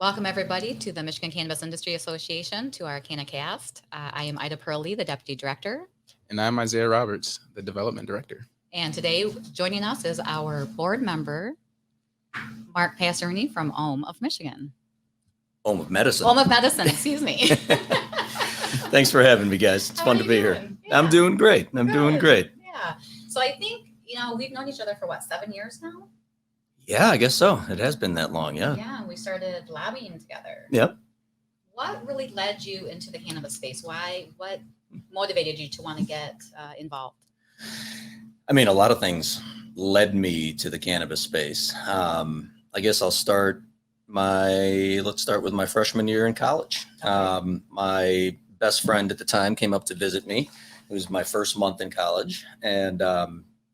Welcome, everybody, to the Michigan Cannabis Industry Association, to our CannaCast. I am Ida Pearlie, the Deputy Director. And I'm Isaiah Roberts, the Development Director. And today, joining us is our board member, Mark Passerini from Ohm of Michigan. Ohm of Medicine. Ohm of Medicine, excuse me. Thanks for having me, guys. It's fun to be here. Yeah. I'm doing great. Doing great. Yeah. So I think, we've known each other for 7 years now? Yeah, I guess so. It has been that long, yeah. Yeah, we started lobbying together. Yep. What really led you into the cannabis space? What motivated you to want to get involved? I mean, a lot of things led me to the cannabis space. I guess let's start with my freshman year in college. My best friend at the time came up to visit me. It was my first month in college, and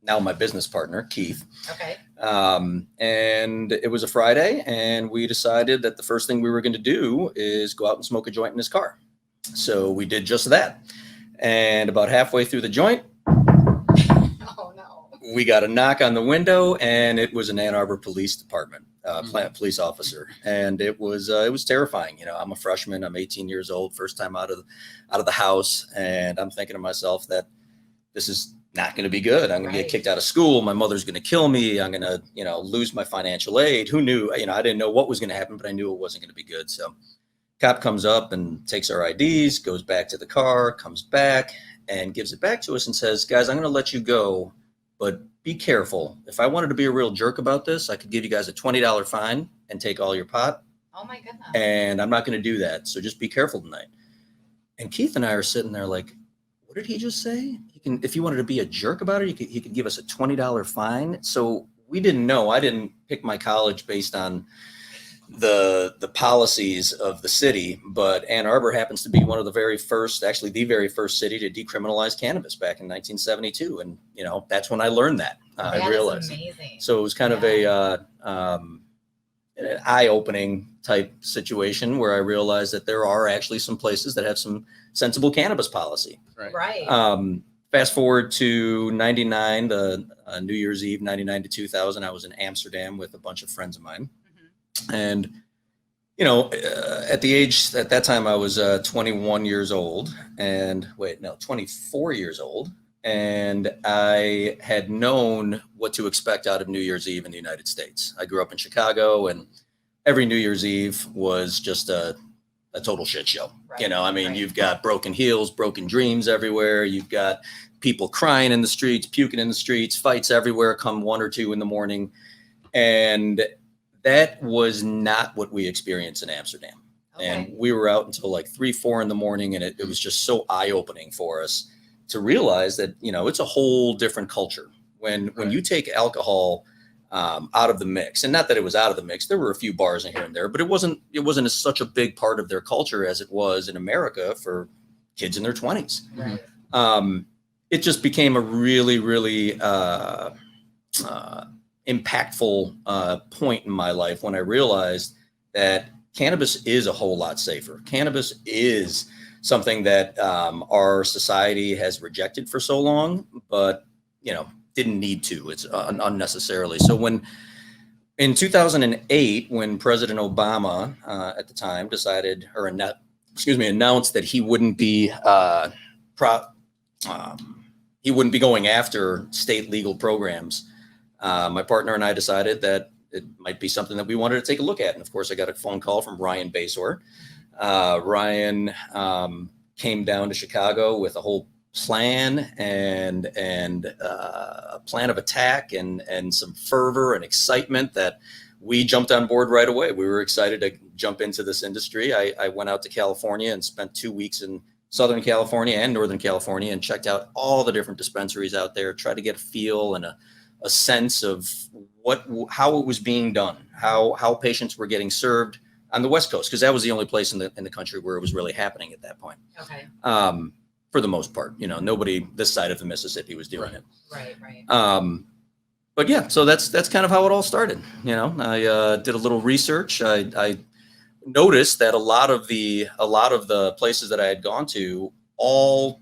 now my business partner, Keith. Okay. And it was a Friday, and we decided that the first thing we were going to do is go out and smoke a joint in his car. So we did just that. And about halfway through the joint, oh no, we got a knock on the window, and it was an Ann Arbor Police Department plant police officer, and it was terrifying. I'm a freshman. I'm 18 years old, first time out of the house, and I'm thinking to myself that this is not going to be good. I'm going to get kicked out of school. My mother's going to kill me. I'm going to, lose my financial aid. Who knew? I didn't know what was going to happen, but I knew it wasn't going to be good. So cop comes up and takes our IDs, goes back to the car, comes back and gives it back to us and says, guys, I'm going to let you go, but be careful. If I wanted to be a real jerk about this, I could give you guys a $20 fine and take all your pot. Oh my goodness. And I'm not going to do that. So just be careful tonight. And Keith and I are sitting there like, what did he just say? If you wanted to be a jerk about it, he could give us a $20 fine. So we didn't know. I didn't pick my college based on the policies of the city, but Ann Arbor happens to be one of the very first city to decriminalize cannabis back in 1972. And, that's when I learned that. I realized. Amazing. So it was kind of an eye-opening type situation where I realized that there are actually some places that have some sensible cannabis policy. Right. Fast forward to 99, the New Year's Eve, 99 to 2000, I was in Amsterdam with a bunch of friends of mine. Mm-hmm. And, at that time I was 21 years old 24 years old. And I had known what to expect out of New Year's Eve in the United States. I grew up in Chicago, and every New Year's Eve was just a total shit show. Right. You've got broken heels, broken dreams everywhere. You've got people crying in the streets, puking in the streets, fights everywhere come 1 or 2 in the morning. And that was not what we experienced in Amsterdam. Okay. And we were out until like 3, 4 in the morning. And it was just so eye-opening for us to realize that, it's a whole different culture. When you take alcohol out of the mix, and not that it was out of the mix, there were a few bars in here and there, but it wasn't such a big part of their culture as it was in America for kids in their 20s. Right. It just became a really, really impactful point in my life when I realized that cannabis is a whole lot safer. Cannabis is something that our society has rejected for so long, but, didn't need to. It's unnecessarily. So in 2008, when President Obama at the time announced that he wouldn't be going after state legal programs, my partner and I decided that it might be something that we wanted to take a look at. And of course, I got a phone call from Ryan Basor. Ryan came down to Chicago with a whole plan and a plan of attack and some fervor and excitement that we jumped on board right away. We were excited to jump into this industry. I went out to California and spent 2 weeks in Southern California and Northern California and checked out all the different dispensaries out there, tried to get a feel and a sense of how it was being done, how patients were getting served on the West Coast, because that was the only place in the country where it was really happening at that point. Okay. For the most part, nobody this side of the Mississippi was doing it. Right. But yeah, so that's kind of how it all started. I did a little research. I noticed that a lot of the places that I had gone to all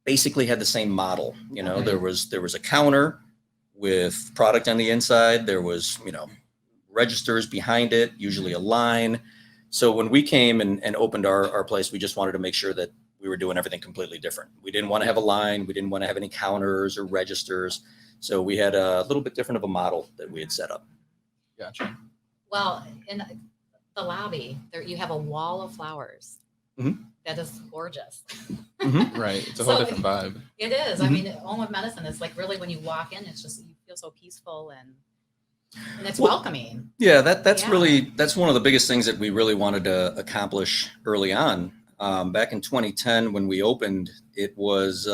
basically had the same model. Okay. There was a counter with product on the inside. There was, registers behind it, usually a line. So when we came and opened our place, we just wanted to make sure that we were doing everything completely different. We didn't want to have a line. We didn't want to have any counters or registers. So we had a little bit different of a model that we had set up. Gotcha. Well, in the lobby, there you have a wall of flowers. Mhm. That is gorgeous. Right. It's a whole So- different vibe. It is. I mean, Home of Medicine is like really when you walk in, it's just you feel so peaceful and it's Well, welcoming. Yeah, that's Yeah. really, that's one of the biggest things that we really wanted to accomplish early on. Back in 2010, when we opened, it was,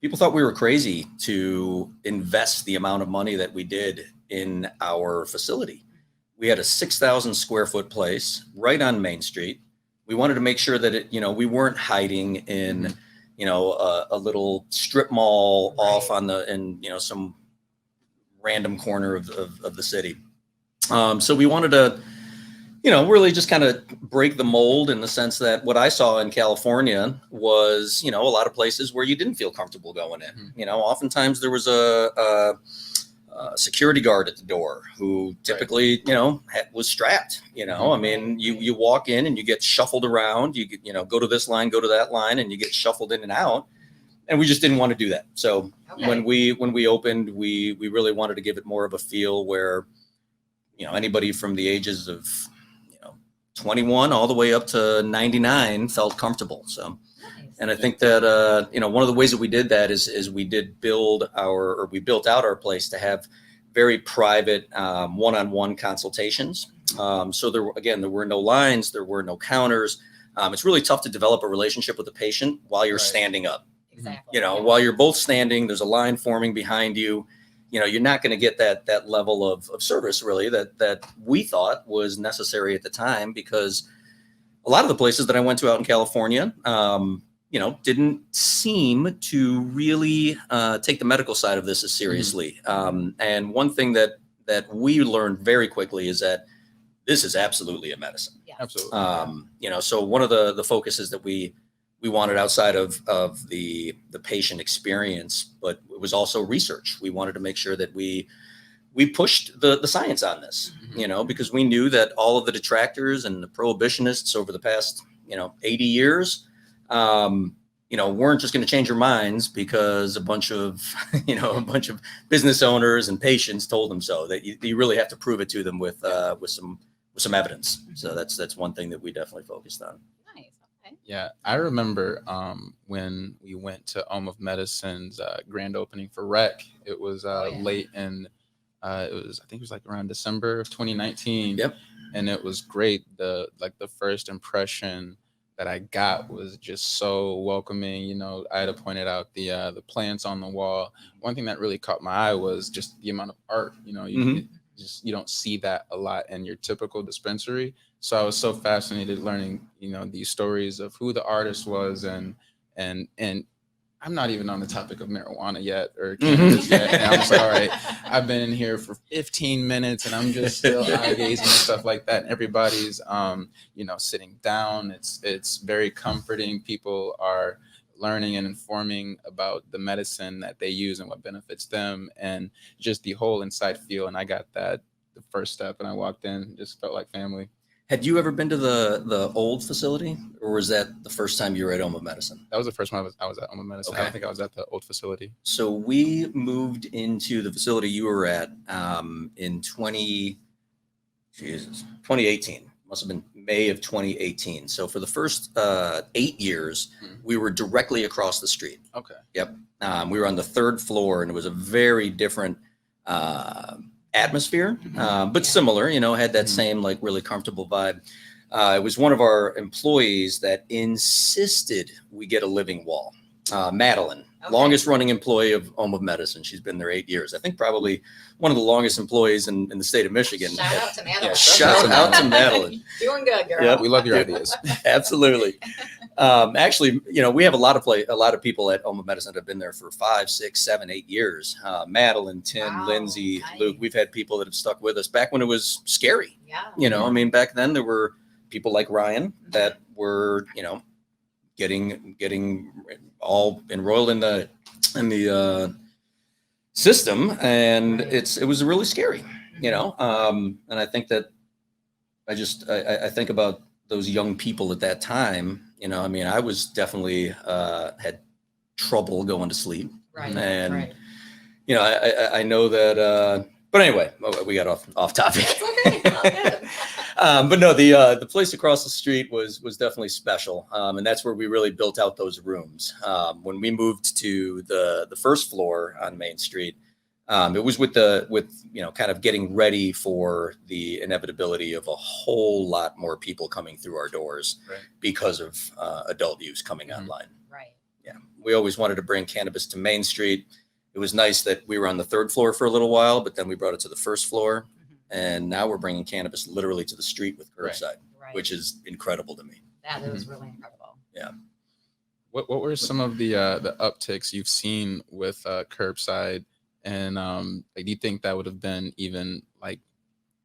people thought we were crazy to invest the amount of money that we did in our facility. We had a 6,000 square foot place right on Main Street. We wanted to make sure that it, we weren't hiding in, a little strip mall off Right. on in some random corner of the city. So we wanted to, really just kind of break the mold in the sense that what I saw in California was, a lot of places where you didn't feel comfortable going in. Oftentimes there was a security guard at the door who typically, was strapped. I mean, you walk in and you get shuffled around. You get, go to this line, go to that line, and you get shuffled in and out. And we just didn't want to do that. So Okay. when we opened, we really wanted to give it more of a feel where, anybody from the ages of 21 all the way up to 99 felt comfortable. So, Nice. and I think that one of the ways that we did that is we built out our place to have very private one-on-one consultations. So there were no lines, there were no counters. It's really tough to develop a relationship with a patient while you're Right. standing up. Exactly. While you're both standing, there's a line forming behind you. You're not going to get that level of service really that we thought was necessary at the time, because a lot of the places that I went to out in California, didn't seem to really take the medical side of this as seriously. And one thing that we learned very quickly is that this is absolutely a medicine. Yeah. Absolutely. So one of the focuses that we wanted outside of the patient experience, but it was also research. We wanted to make sure that we pushed the science on this, because we knew that all of the detractors and the prohibitionists over the past, 80 years, weren't just going to change your minds because a bunch of business owners and patients told them so. That you really have to prove it to them with some evidence. So that's one thing that we definitely focused on. Nice. Okay. Yeah, I remember when we went to Home of Medicine's grand opening for Rec. It was Oh, yeah. late in, I think it was like around December of 2019. Yep. And it was great. The first impression that I got was just so welcoming. I had pointed out the plants on the wall. One thing that really caught my eye was just the amount of art. You don't see that a lot in your typical dispensary. So I was so fascinated learning, these stories of who the artist was, and I'm not even on the topic of marijuana yet or cannabis yet. And I'm just like, all right, I've been in here for 15 minutes and I'm just still eye gazing and stuff like that. And everybody's, sitting down. It's very comforting. People are learning and informing about the medicine that they use and what benefits them, and just the whole inside feel. And I got that the first step, and I walked in, just felt like family. Had you ever been to the old facility, or was that the first time you were at Home of Medicine? That was the first one I was at Home of Medicine. I Okay. don't think I was at the old facility. So we moved into the facility you were at in 2018. Must have been May of 2018. So for the first 8 years, we were directly across the street. Okay. Yep. We were on the third floor, and it was a very different atmosphere, but similar, had that same like really comfortable vibe. It was one of our employees that insisted we get a living wall. Madeline, Okay. longest running employee of Home of Medicine. She's been there 8 years. I think probably one of the longest employees in the state of Michigan. Shout out to Madeline. Yeah, Shout out to Madeline. Doing good, girl. Yep. We love your ideas. Absolutely. Actually, we have a lot of people at Home of Medicine that have been there for 5, 6, 7, 8 years. Madeline, Tim, Wow, Lindsay, nice. Luke. We've had people that have stuck with us back when it was scary. Yeah. I mean, back then there were people like Ryan that were, getting all enrolled in the system, and it was really scary. And I think that I think about those young people at that time. I mean, I was definitely had trouble going to sleep. Right. And, Right. I know that, but anyway, we got off topic. It's okay. All good. But no, the place across the street was definitely special. And that's where we really built out those rooms. When we moved to the first floor on Main Street, it was with kind of getting ready for the inevitability of a whole lot more people coming through our doors because of adult use coming online. Right. Yeah. We always wanted to bring cannabis to Main Street. It was nice that we were on the third floor for a little while, but then we brought it to the first floor. And now we're bringing cannabis literally to the street with curbside, which is incredible to me. That is really incredible. Yeah. What were some of the upticks you've seen with curbside? And do you think that would have been even like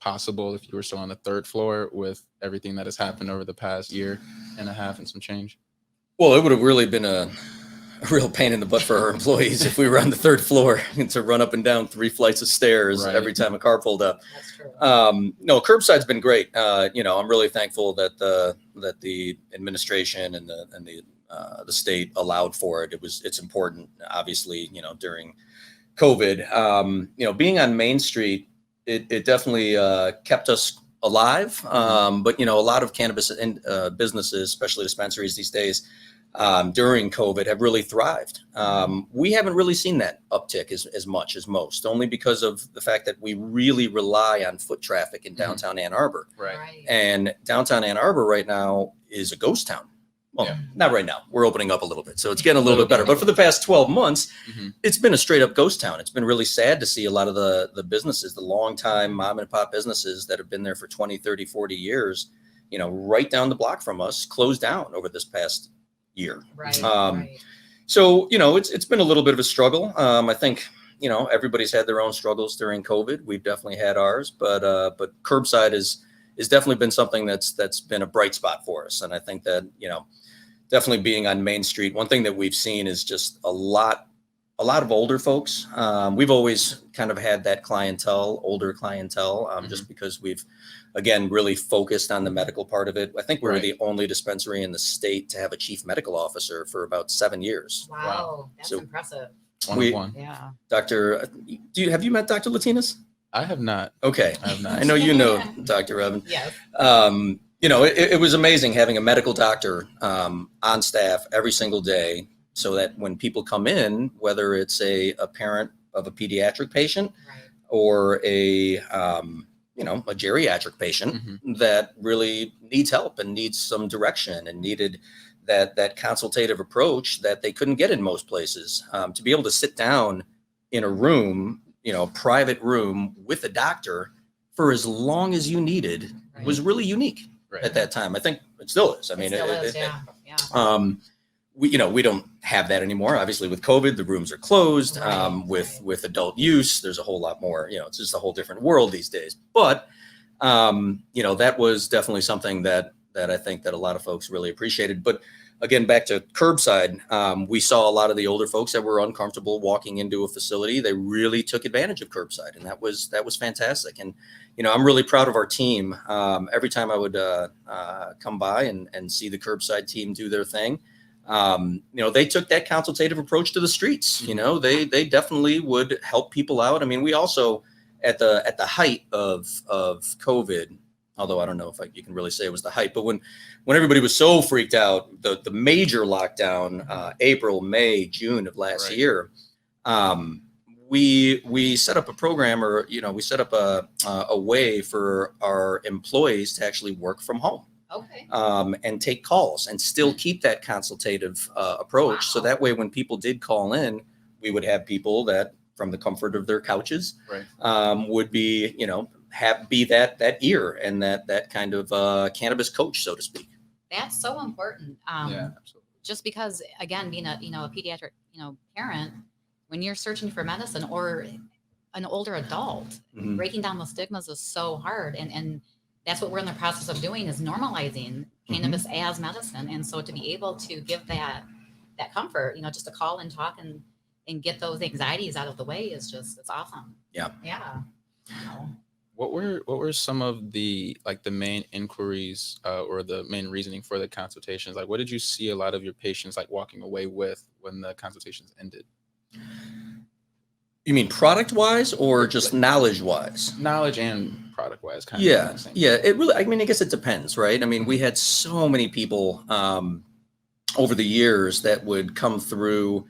possible if you were still on the third floor with everything that has happened over the past year and a half and some change? Well, it would have really been a real pain in the butt for our employees if we were on the third floor and to run up and down 3 flights of stairs every time a car pulled up. That's true. No, curbside's been great. I'm really thankful that the administration and the state allowed for it. It's important, obviously, during COVID. Being on Main Street, it definitely kept us alive. But a lot of cannabis businesses, especially dispensaries these days, during COVID have really thrived. We haven't really seen that uptick as much as most, only because of the fact that we really rely on foot traffic in downtown Ann Arbor. Right. And downtown Ann Arbor right now is a ghost town. Well, not right now. We're opening up a little bit, so it's getting a little bit better. But for the past 12 months, it's been a straight up ghost town. It's been really sad to see a lot of the businesses, the long time mom and pop businesses that have been there for 20, 30, 40 years, right down the block from us, closed down over this past year. Right. So, it's been a little bit of a struggle. I think, everybody's had their own struggles during COVID. We've definitely had ours, but curbside is definitely been something that's been a bright spot for us. And I think that, definitely being on Main Street, one thing that we've seen is just a lot of older folks. We've always kind of had that older clientele, just because we've, again, really focused on the medical part of it. I think we're the only dispensary in the state to have a chief medical officer for about 7 years. Wow. That's impressive. One. Yeah. Doctor, have you met Dr. Latinas? I have not. Okay. I have not. I know you know Dr. Evan. Yes. It was amazing having a medical doctor on staff every single day, so that when people come in, whether it's a parent of a pediatric patient or a geriatric patient that really needs help and needs some direction and needed that consultative approach that they couldn't get in most places, to be able to sit down in a room, private room with a doctor for as long as you needed was really unique at that time. I think it still is. I mean, we don't have that anymore. Obviously, with COVID, the rooms are closed. With adult use, there's a whole lot more. It's just a whole different world these days. But that was definitely something that I think that a lot of folks really appreciated. But again, back to curbside, we saw a lot of the older folks that were uncomfortable walking into a facility. They really took advantage of curbside, and that was fantastic. And I'm really proud of our team. Every time I would come by and see the curbside team do their thing, they took that consultative approach to the streets. They definitely would help people out. I mean, we also at the height of COVID, although I don't know if you can really say it was the height, but when everybody was so freaked out, the major lockdown, April, May, June of last year, we set up a program, or we set up a way for our employees to actually work from home. Okay. And take calls and still keep that consultative approach. So that way, when people did call in, we would have people that, from the comfort of their couches, would be, be that ear and that kind of cannabis coach, so to speak. That's so important. Yeah, absolutely. Just because, again, being a pediatric parent, when you're searching for medicine, or an older adult, breaking down the stigmas is so hard, and that's what we're in the process of doing, is normalizing cannabis as medicine. And so to be able to give that comfort, just to call and talk and get those anxieties out of the way is it's awesome. Yeah. Yeah. What were some of the main inquiries or the main reasoning for the consultations? Like, what did you see a lot of your patients like walking away with when the consultations ended? You mean product wise or just knowledge wise? Knowledge and product wise, kind of. Yeah, yeah. It really, I mean, I guess it depends, right? I mean, we had so many people over the years that would come through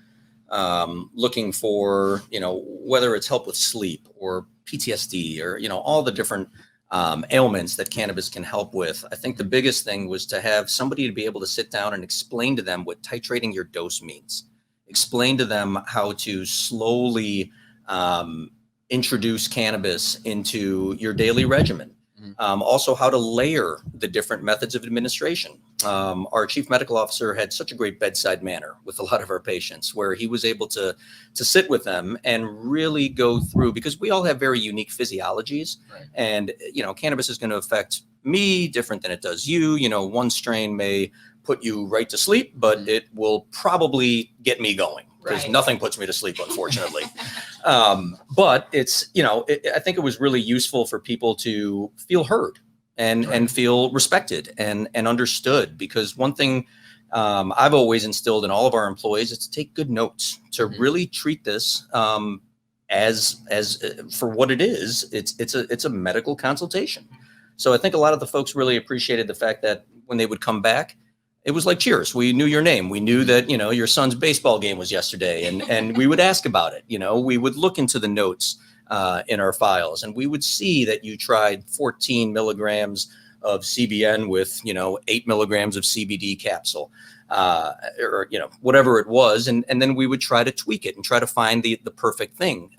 looking for, whether it's help with sleep or PTSD or, all the different ailments that cannabis can help with. I think the biggest thing was to have somebody to be able to sit down and explain to them what titrating your dose means. Explain to them how to slowly introduce cannabis into your daily regimen. Also how to layer the different methods of administration. Our chief medical officer had such a great bedside manner with a lot of our patients, where he was able to sit with them and really go through, because we all have very unique physiologies. Right. And, cannabis is going to affect me different than it does you. One strain may put you right to sleep, but it will probably get me going, because nothing puts me to sleep, unfortunately. But it's, I think it was really useful for people to feel heard and feel respected and understood, because one thing I've always instilled in all of our employees is to take good notes, to really treat this as for what it is. It's a medical consultation. So I think a lot of the folks really appreciated the fact that when they would come back, it was like cheers. We knew your name. We knew that, your son's baseball game was yesterday, and we would ask about it. We would look into the notes in our files, and we would see that you tried 14 milligrams of CBN with, 8 milligrams of CBD capsule, or, whatever it was. And then we would try to tweak it and try to find the perfect thing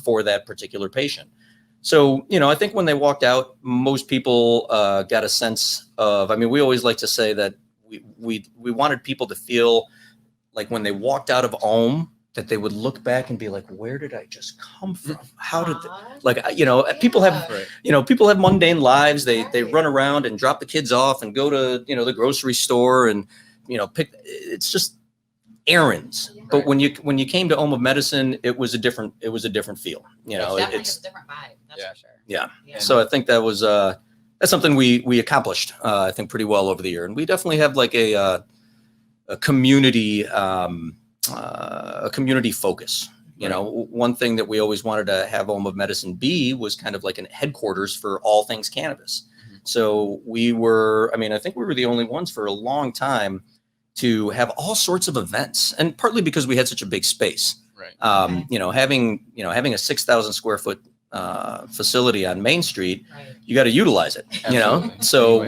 for that particular patient. So, I think when they walked out, most people got a sense of, we always like to say that we wanted people to feel like when they walked out of Ohm, that they would look back and be like, where did I just come from? How did people have, people have mundane lives. They run around and drop the kids off and go to, the grocery store and, it's just errands. Yeah. But when you came to Ohm of Medicine, it was a different feel, It's definitely it's a different vibe. That's for sure. Yeah. Yeah. So I think that was, that's something we accomplished, I think, pretty well over the year. And we definitely have like a community, a community focus. One thing that we always wanted to have Ohm of Medicine be was kind of like an headquarters for all things cannabis. So we were, I think we were the only ones for a long time to have all sorts of events, and partly because we had such a big space. Right. Having a 6,000 square foot facility on Main Street, you got to utilize it. Absolutely. So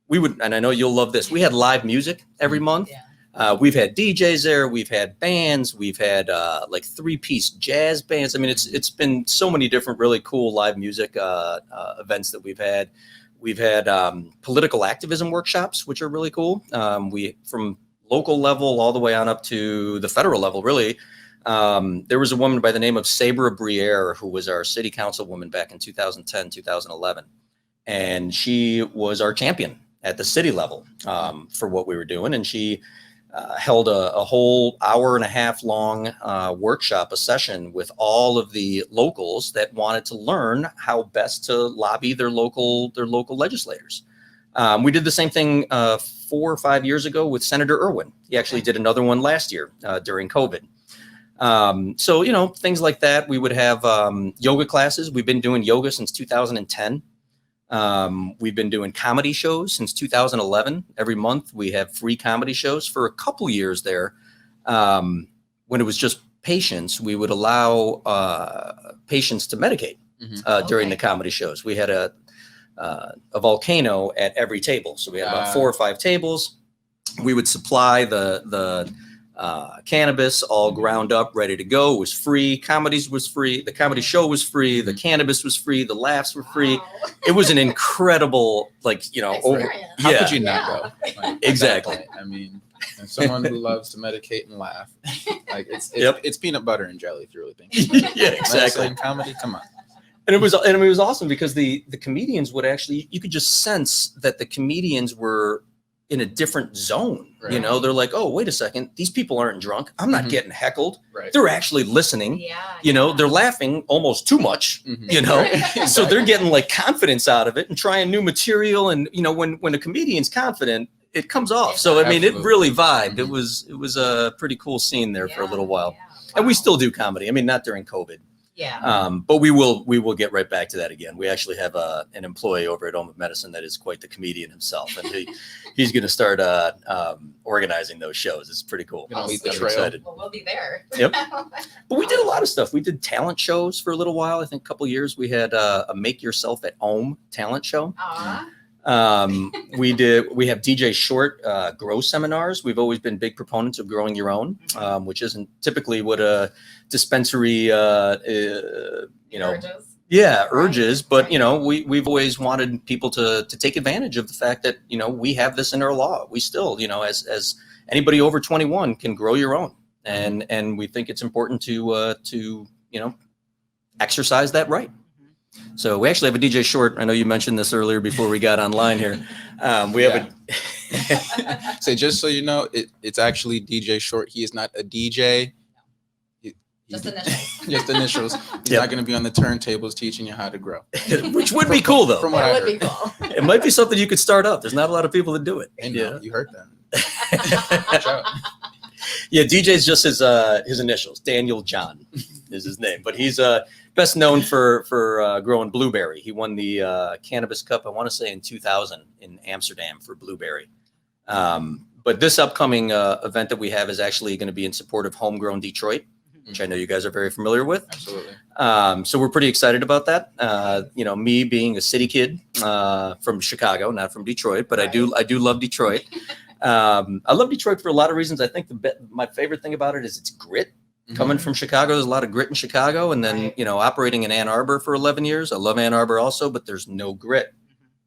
we would, and I know you'll love this. We had live music every month. Yeah. We've had DJs there. We've had bands. We've had like 3-piece jazz bands. It's been so many different really cool live music events that we've had. We've had political activism workshops, which are really cool. We, from local level all the way on up to the federal level, really. There was a woman by the name of Sabra Briere, who was our city councilwoman back in 2010, 2011. And she was our champion at the city level for what we were doing. And she held a whole hour-and-a-half long workshop, a session with all of the locals that wanted to learn how best to lobby their local legislators. We did the same thing 4 or 5 years ago with Senator Irwin. He actually did another one last year during COVID. So, things like that. We would have yoga classes. We've been doing yoga since 2010. We've been doing comedy shows since 2011. Every month we have free comedy shows. For a couple years there, when it was just patients, we would allow patients to medicate during the comedy shows. We had a volcano at every table. So we had about 4 or 5 tables. We would supply the cannabis all ground up, ready to go. It was free. Comedies was free. The comedy show was free. The cannabis was free. The laughs were free. Wow. It was an incredible, How could you not go? Like, Exactly. And someone who loves to medicate and laugh, it's peanut butter and jelly if you really think. Yeah, exactly. Medicine, comedy, come on. And it was awesome because the comedians would actually, you could just sense that the comedians were in a different zone. Right. You know, they're like, oh, wait a second, these people aren't drunk. I'm not getting heckled. Right. They're actually listening. Yeah. You know, they're laughing almost too much, you know, so they're getting like confidence out of it and trying new material. And, you know, when a comedian's confident, it comes off. So, I mean, Absolutely. it really vibed. It was a pretty cool scene there for a little while. Yeah. And we Wow. still do comedy. I mean, not during COVID. Yeah. But we will get right back to that again. We actually have an employee over at Home of Medicine that is quite the comedian himself, and he's going to start organizing those shows. It's pretty cool. Gonna I'm lead the trail. excited. Well, we'll be there. Yep. But we did a lot of stuff. We did talent shows for a little while. I think a couple of years. We had a Make Yourself at Home talent show. Aw. We have DJ Short grow seminars. We've always been big proponents of growing your own, which isn't typically what a dispensary Urges. urges, but Right. you know, we've always wanted people to take advantage of the fact that, you know, we have this in our law. We still, you know, as anybody over 21 can grow your own, and we think it's important to you know, exercise that right. So we actually have a DJ Short. I know you mentioned this earlier before we got online here. We have So just so you know, it's actually DJ Short. He is not a DJ. Just initials. Just initials. He's Yep. not going to be on the turntables teaching you how to grow. which would be cool though. From what I That would heard. be cool. It might be something you could start up. There's not a lot of people that do it. And Yeah. you heard that. Watch out. Yeah, DJ's just his initials. Daniel John is his name, but he's best known for growing blueberry. He won the Cannabis Cup, I want to say in 2000 in Amsterdam for blueberry. But this upcoming event that we have is actually going to be in support of Homegrown Detroit, which I know you guys are very familiar with. Absolutely. So we're pretty excited about that. You know, me being a city kid from Chicago, not from Detroit, but Right. I do love Detroit. I love Detroit for a lot of reasons. I think my favorite thing about it is its grit. Coming from Chicago, there's a lot of grit in Chicago, and then Right. you know, operating in Ann Arbor for 11 years. I love Ann Arbor also, but there's no grit.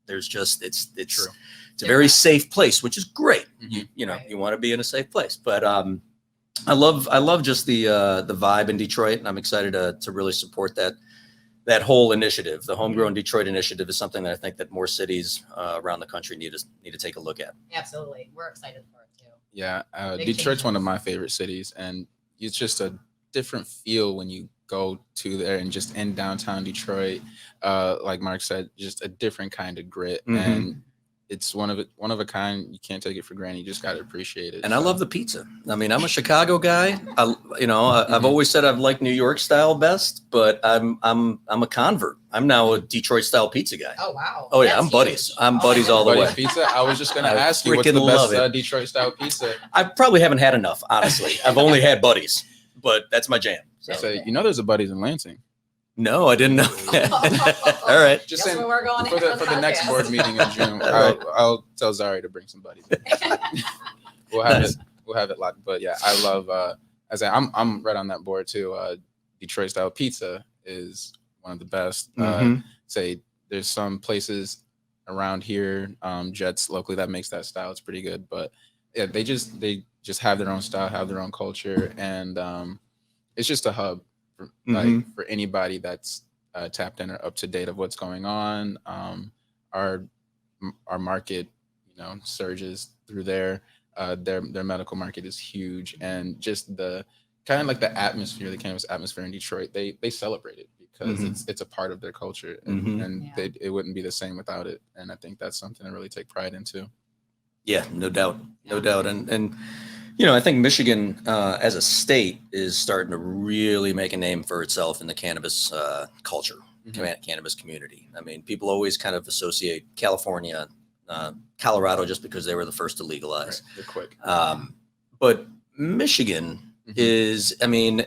There's just it's True. it's a very safe place, which is great. Mhm. You know, Right. you want to be in a safe place, but I love just the vibe in Detroit, and I'm excited to really support that whole initiative. The Homegrown Detroit initiative is something that I think that more cities around the country need to take a look at. Absolutely. We're excited for it too. Yeah. Big Detroit's one of changes. my favorite cities, and it's just a different feel when you go to there and just in downtown Detroit. Like Mark said, just a different kind of grit, Mhm. and it's one of a kind. You can't take it for granted. You just got to appreciate it. And I So, love the pizza. I mean, I'm a Chicago guy. I've always said I've liked New York style best, but I'm a convert. I'm now a Detroit style pizza guy. Oh wow. Oh, yeah, That's I'm buddies. huge. I'm Oh, buddies my all the goodness. Buddy's way. Pizza. I was just gonna I ask you what's freaking the love best it. Detroit style pizza. I probably haven't had enough, honestly. I've only had buddies, but that's my jam. So, So you know, there's a Buddy's in Lansing. no, I didn't know that. All right. Just Guess saying, where we're going for after the next podcast. board meeting in June, All right. I'll tell Zari to bring some buddies. We'll have Nice. it. We'll have it locked. But yeah, I love. I'm right on that board too. Detroit style pizza is one of the best. Mhm. Say there's some places around here, Jets locally that makes that style. It's pretty good. But yeah, they just have their own style, have their own culture, and it's just a hub for, like for anybody that's tapped in or up to date of what's going on. Our market, surges through there. Their medical market is huge, and just the kind of like the atmosphere, the cannabis atmosphere in Detroit, they celebrate it because it's a part of their culture, and Yeah. it wouldn't be the same without it. And I think that's something to really take pride into. Yeah, no doubt, no doubt. And I think Michigan as a state is starting to really make a name for itself in the cannabis culture, cannabis community. I mean, people always kind of associate California, Colorado, just because they were the first to legalize. Right. They're quick. But Michigan is, I mean,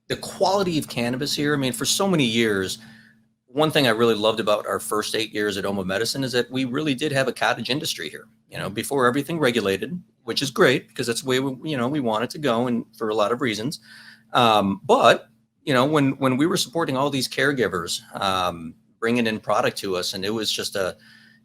the quality of cannabis here. I mean, for so many years, one thing I really loved about our first 8 years at Home of Medicine is that we really did have a cottage industry here, before everything regulated, which is great because that's the way we want it to go, and for a lot of reasons. But when we were supporting all these caregivers, bringing in product to us, and it was just a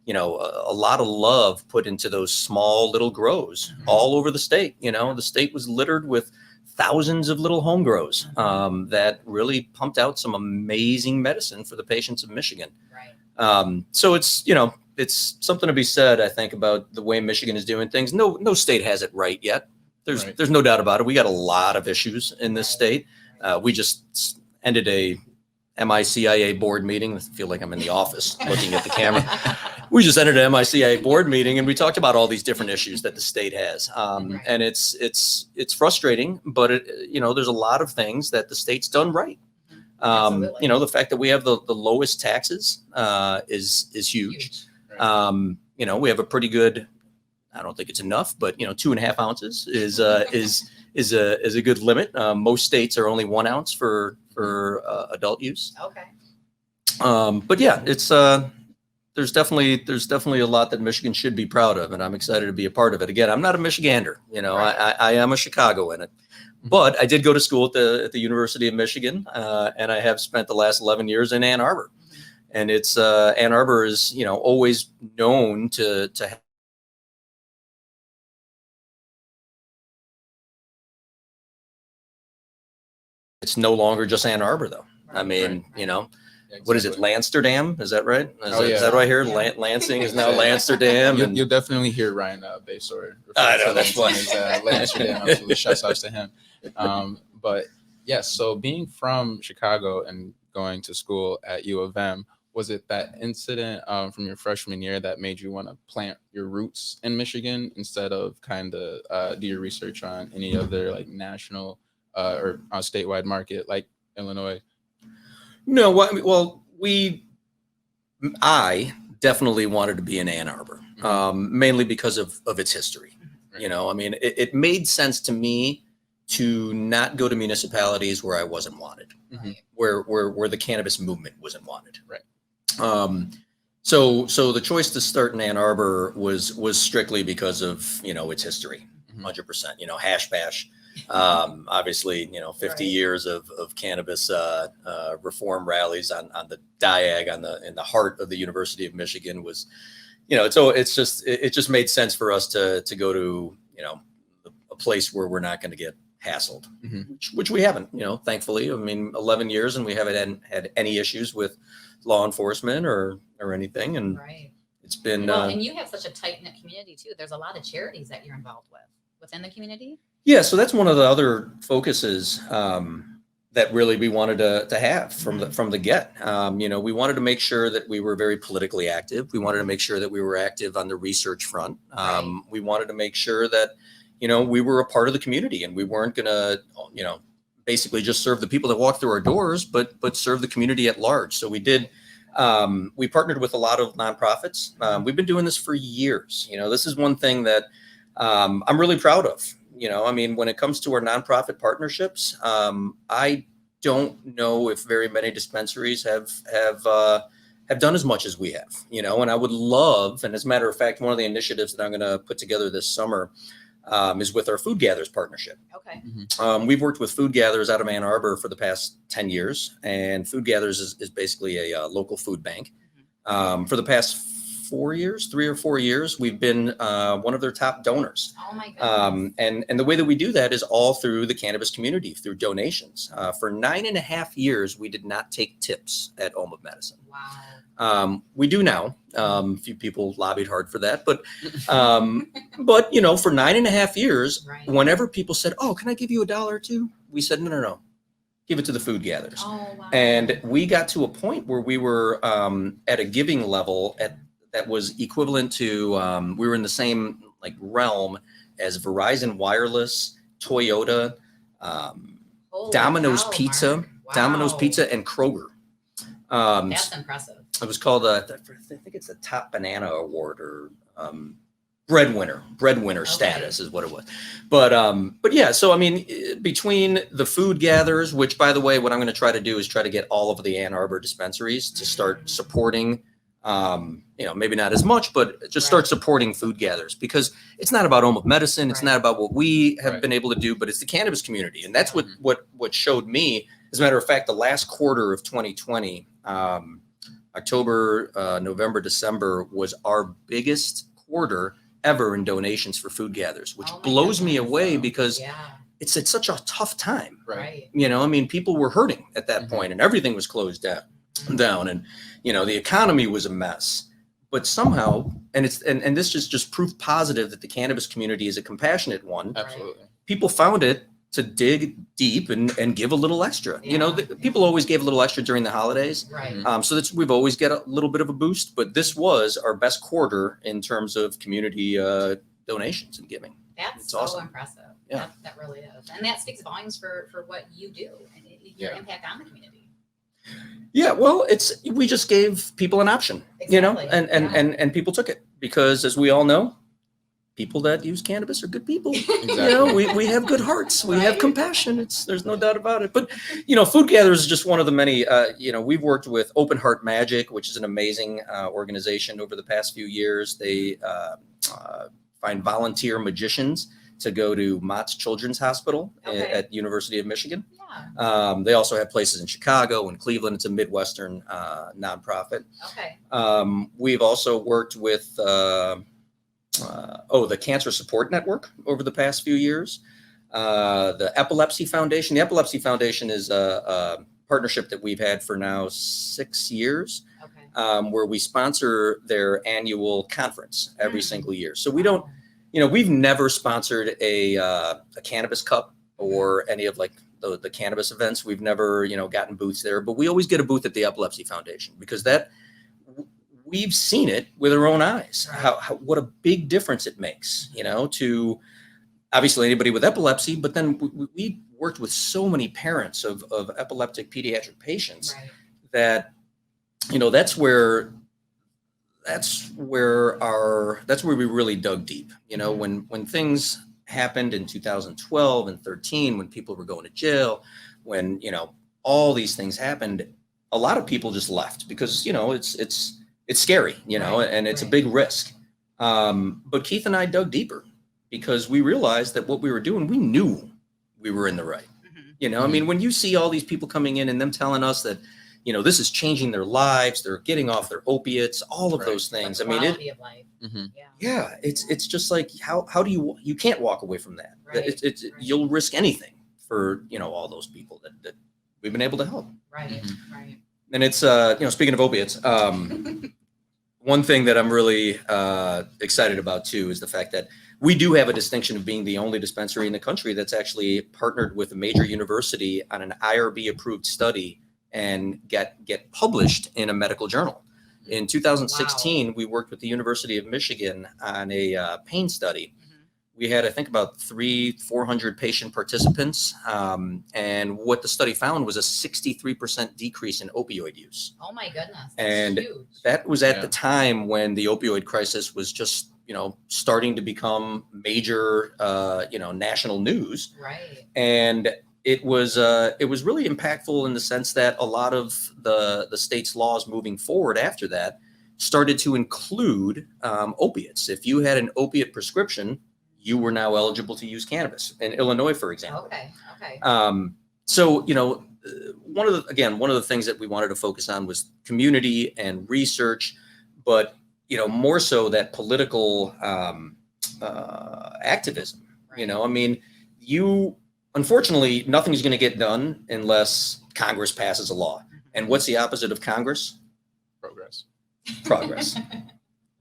lot of love put into those small little grows all over the state. The state was littered with thousands of little home grows that really pumped out some amazing medicine for the patients of Michigan. Right. So it's it's something to be said, I think, about the way Michigan is doing things. No state has it right yet. There's no doubt about it. We got a lot of issues in this state. We just ended a MiCIA board meeting. I feel like I'm in the office looking at the camera. We just ended an MiCIA board meeting, and we talked about all these different issues that the state has. And it's frustrating, but there's a lot of things that the state's done right. The fact that we have the lowest taxes is huge. We have a pretty good, I don't think it's enough, but 2.5 ounces is a good limit. Most states are only 1 ounce for adult use. Okay. But yeah, it's there's definitely a lot that Michigan should be proud of, and I'm excited to be a part of it. Again, I'm not a Michigander, I am a Chicagoan, but I did go to school at the University of Michigan, and I have spent the last 11 years in Ann Arbor, and it's Ann Arbor is always known to it's no longer just Ann Arbor though. I mean, what is it? Lamsterdam? Is that right? Is that what I hear? Lansing is now Lamsterdam. You'll definitely hear Ryan Basor. I know, that's funny. Lamsterdam. Absolutely, shouts out to him. But yes, so being from Chicago and going to school at U of M, was it that incident from your freshman year that made you want to plant your roots in Michigan instead of kind of do your research on any other like national or statewide market like Illinois? No, well, I definitely wanted to be in Ann Arbor, mainly because of its history. Right. I mean, it made sense to me to not go to municipalities where I wasn't wanted, where the cannabis movement wasn't wanted. Right. So the choice to start in Ann Arbor was strictly because of its history, 100%. Hash bash. Obviously, 50 years of cannabis reform rallies on the diag in the heart of the University of Michigan was, it just made sense for us to go to a place where we're not going to get hassled, which we haven't. Thankfully. I mean, 11 years and we haven't had any issues with law enforcement or anything, and it's been. And you have such a tight knit community too. There's a lot of charities that you're involved with within the community. Yeah, so that's one of the other focuses that really we wanted to have from the get. We wanted to make sure that we were very politically active. We wanted to make sure that we were active on the research front. We wanted to make sure that we were a part of the community, and we weren't gonna basically just serve the people that walk through our doors, but serve the community at large. So we did. We partnered with a lot of nonprofits. We've been doing this for years. This is one thing that I'm really proud of. I mean, when it comes to our nonprofit partnerships, I don't know if very many dispensaries have done as much as we have, and I would love, and as a matter of fact, one of the initiatives that I'm going to put together this summer is with our Food Gatherers partnership. Okay. We've worked with Food Gatherers out of Ann Arbor for the past 10 years, and Food Gatherers is basically a local food bank. For the past 3 or 4 years, we've been one of their top donors. Oh my goodness. And the way that we do that is all through the cannabis community, through donations. For 9.5 years, we did not take tips at Home of Medicine. Wow. We do now. A few people lobbied hard for that, but for 9.5 years, whenever people said, "Oh, can I give you $1 or $2?" we said, "No. Give it to the Food Gatherers." Oh, wow. And we got to a point where we were at a giving level that was equivalent to we were in the same realm as Verizon Wireless, Toyota, Domino's Pizza, Wow. Domino's Pizza, and Kroger. That's impressive. It was called I think it's the Top Banana Award or breadwinner status is what it was. But yeah, so I mean, between the Food Gatherers, which by the way, what I'm going to try to do is try to get all of the Ann Arbor dispensaries to start supporting. Maybe not as much, but just start supporting Food Gatherers, because it's not about Home of Medicine. It's not about what we have been able to do, but it's the cannabis community. And that's what showed me. As a matter of fact, the last quarter of 2020, October, November, December was our biggest quarter ever in donations for Food Gatherers, which blows me away because it's such a tough time. Right. I mean, people were hurting at that point and everything was closed down and, the economy was a mess. but somehow, and this is just proof positive that the cannabis community is a compassionate one. Absolutely. People found it to dig deep and give a little extra. People always gave a little extra during the holidays. Right. So we've always get a little bit of a boost, but this was our best quarter in terms of community donations and giving. That's It's so awesome. impressive. Yeah. That really is. And that speaks volumes for what you do and your impact on the community. Yeah, well, we just gave people an option, Exactly. and people took it because, as we all know, people that use cannabis are good people. Exactly. We have good hearts. We Right. have compassion. There's no doubt about it. But, Food Gatherers is just one of the many, we've worked with Open Heart Magic, which is an amazing organization over the past few years. They find volunteer magicians to go to Mott's Children's Hospital at University of Michigan. Yeah. They also have places in Chicago and Cleveland. It's a Midwestern nonprofit. Okay. We've also worked with the Cancer Support Network over the past few years. The Epilepsy Foundation. The Epilepsy Foundation is a partnership that we've had for now 6 years, where we sponsor their annual conference every single year. So we don't, we've never sponsored a cannabis cup or any of like the cannabis events. We've never, gotten booths there, but we always get a booth at the Epilepsy Foundation because we've seen it with our own eyes, what a big difference it makes, to obviously anybody with epilepsy, but then we worked with so many parents of epileptic pediatric patients that, that's where we really dug deep, when things happened in 2012 and 13, when people were going to jail, when, all these things happened, a lot of people just left because, it's scary, and it's a big risk. But Keith and I dug deeper because we realized that what we were doing, we knew we were in the right. I mean, when you see all these people coming in and them telling us that, this is changing their lives, they're getting off their opiates, all of those things. The I mean, quality of life. yeah, it's just like, how do you can't walk away from that. Right. You'll risk anything for, all those people that we've been able to help. Right. Right. And it's, speaking of opiates, one thing that I'm really excited about too is the fact that we do have a distinction of being the only dispensary in the country that's actually partnered with a major university on an IRB approved study and get published in a medical journal. In 2016, we worked with the University of Michigan on a pain study. We had, I think, about 400 patient participants. And what the study found was a 63% decrease in opioid use. Oh my goodness. That's and huge. that was at the time when the opioid crisis was just, starting to become major, national news. Right. And it was really impactful in the sense that a lot of the state's laws moving forward after that started to include opiates. If you had an opiate prescription, you were now eligible to use cannabis in Illinois, for example. Okay. So, one of the things that we wanted to focus on was community and research, but, more so that political activism. Right. I mean, unfortunately, nothing's going to get done unless Congress passes a law. And what's the opposite of Congress? Progress.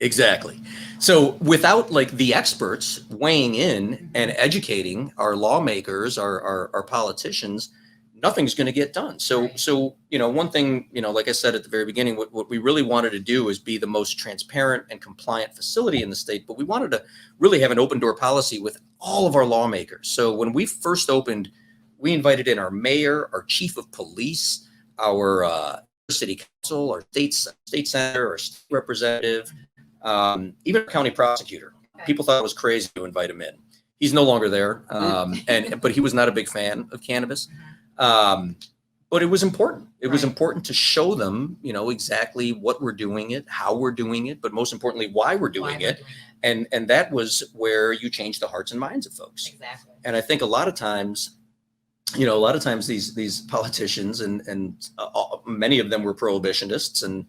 Exactly. So without like the experts weighing in and educating our lawmakers, our politicians, nothing's going to get done. So, one thing, like I said at the very beginning, what we really wanted to do is be the most transparent and compliant facility in the state, but we wanted to really have an open door policy with all of our lawmakers. So when we first opened, we invited in our mayor, our chief of police, our city council, our state senator, our state representative, even our county prosecutor. People thought it was crazy to invite him in. He's no longer there, but he was not a big fan of cannabis. But it was important. It was important to show them, exactly what we're doing it, how we're doing it, but most importantly, why we're doing it. And that was where you change the hearts and minds of folks. Exactly. And I think a lot of times these politicians and many of them were prohibitionists and,